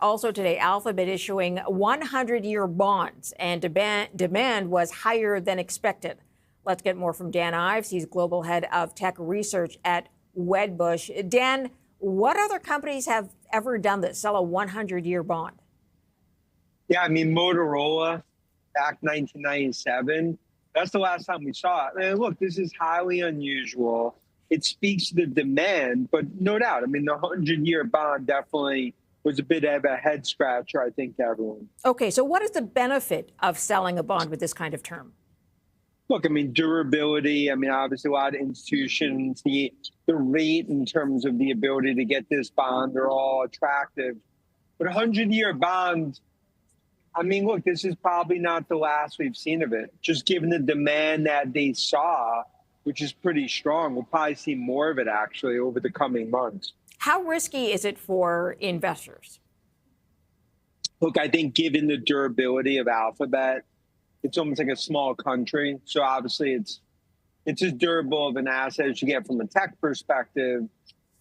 Also today, Alphabet issuing 100-year bonds, and demand was higher than expected. Let's get more from Dan Ives. He's global head of tech research at Wedbush. Dan, what other companies have ever done this, sell a 100-year bond? Yeah, I mean, Motorola, back 1997, that's the last time we saw it. And look, this is highly unusual. It speaks to the demand, but no doubt, I mean, the 100-year bond definitely was a bit of a head scratcher, I think, to everyone. Okay, so what is the benefit of selling a bond with this kind of term? Look, I mean, durability. I mean, obviously, a lot of institutions, the rate in terms of the ability to get this bond, they're all attractive. But a 100-year bond, I mean, look, this is probably not the last we've seen of it. Just given the demand that they saw, which is pretty strong, we'll probably see more of it, actually, over the coming months. How risky is it for investors? Look, I think given the durability of Alphabet, it's almost like a small country. So obviously it's as durable of an asset as you get from a tech perspective.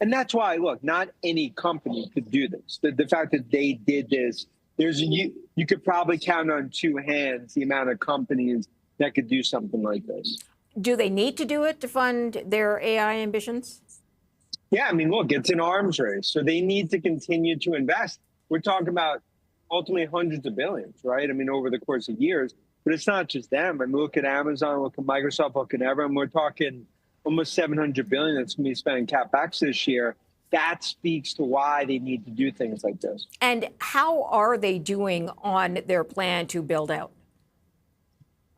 And that's why, look, not any company could do this. The fact that they did this, you could probably count on two hands the amount of companies that could do something like this. Do they need to do it to fund their AI ambitions? Yeah, I mean, look, it's an arms race. So they need to continue to invest. We're talking about ultimately hundreds of billions, right? I mean, over the course of years. But it's not just them. I mean, look at Amazon, look at Microsoft, look at everyone. We're talking almost $700 billion that's going to be spent in CapEx this year. That speaks to why they need to do things like this. And how are they doing on their plan to build out?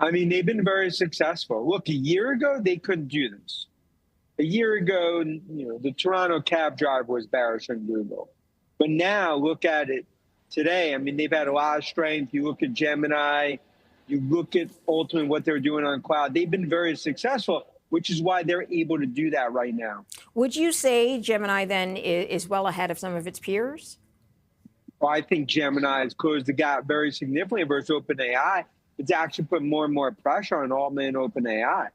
I mean, they've been very successful. Look, a year ago, they couldn't do this. A year ago, the Toronto cab driver was bearish on Google. But now, look at it today. I mean, they've had a lot of strength. You look at Gemini. You look at ultimately what they're doing on cloud. They've been very successful, which is why they're able to do that right now. Would you say Gemini then is well ahead of some of its peers? Well, I think Gemini has closed the gap very significantly versus OpenAI. It's actually put more and more pressure on Altman and OpenAI.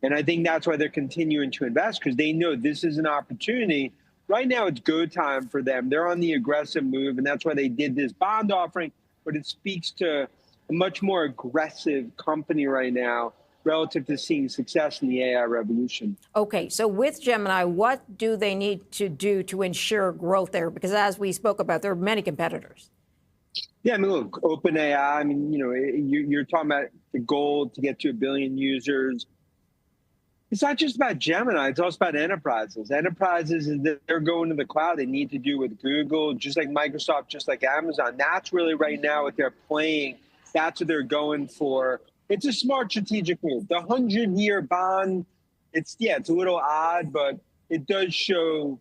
And I think that's why they're continuing to invest, because they know this is an opportunity. Right now, it's go time for them. They're on the aggressive move, and that's why they did this bond offering. But it speaks to a much more aggressive company right now relative to seeing success in the AI revolution. Okay, so with Gemini, what do they need to do to ensure growth there? Because as we spoke about, there are many competitors. Yeah, I mean, look, OpenAI, I mean, you're talking about the goal to get to 1 billion users. It's not just about Gemini, it's also about enterprises. Enterprises, they're going to the cloud. They need to do with Google, just like Microsoft, just like Amazon. That's really right now what they're playing. That's what they're going for. It's a smart strategic move. The 100-year bond, it's a little odd, but it does show,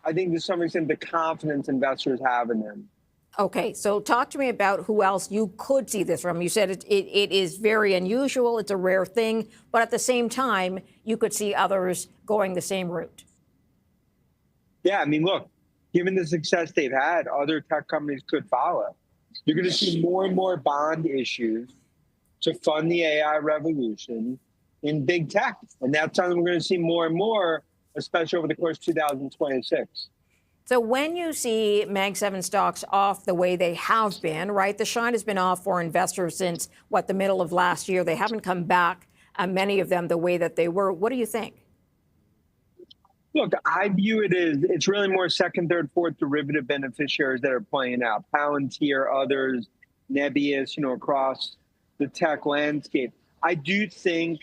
I think to some extent, the confidence investors have in them. Okay, so talk to me about who else you could see this from. You said it is very unusual. It's a rare thing. But at the same time, you could see others going the same route. Yeah, I mean, look, given the success they've had, other tech companies could follow. You're going to see more and more bond issues to fund the AI revolution in big tech. And that's something we're going to see more and more, especially over the course of 2026. So when you see Mag 7 stocks off the way they have been, right, the shine has been off for investors since, the middle of last year. They haven't come back, many of them, the way that they were. What do you think? Look, I view it as it's really more second, third, fourth derivative beneficiaries that are playing out. Palantir, others, Nebius, across the tech landscape. I do think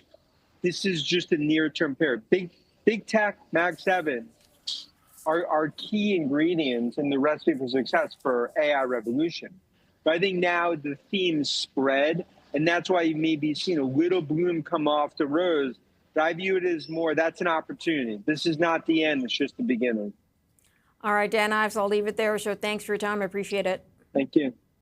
this is just a near-term period. Big tech, Mag 7, are key ingredients in the recipe for success for AI revolution. But I think now the themes spread, and that's why you may be seeing a little bloom come off the rose. But I view it as more, that's an opportunity. This is not the end, it's just the beginning. All right, Dan Ives, I'll leave it there. So thanks for your time. I appreciate it. Thank you.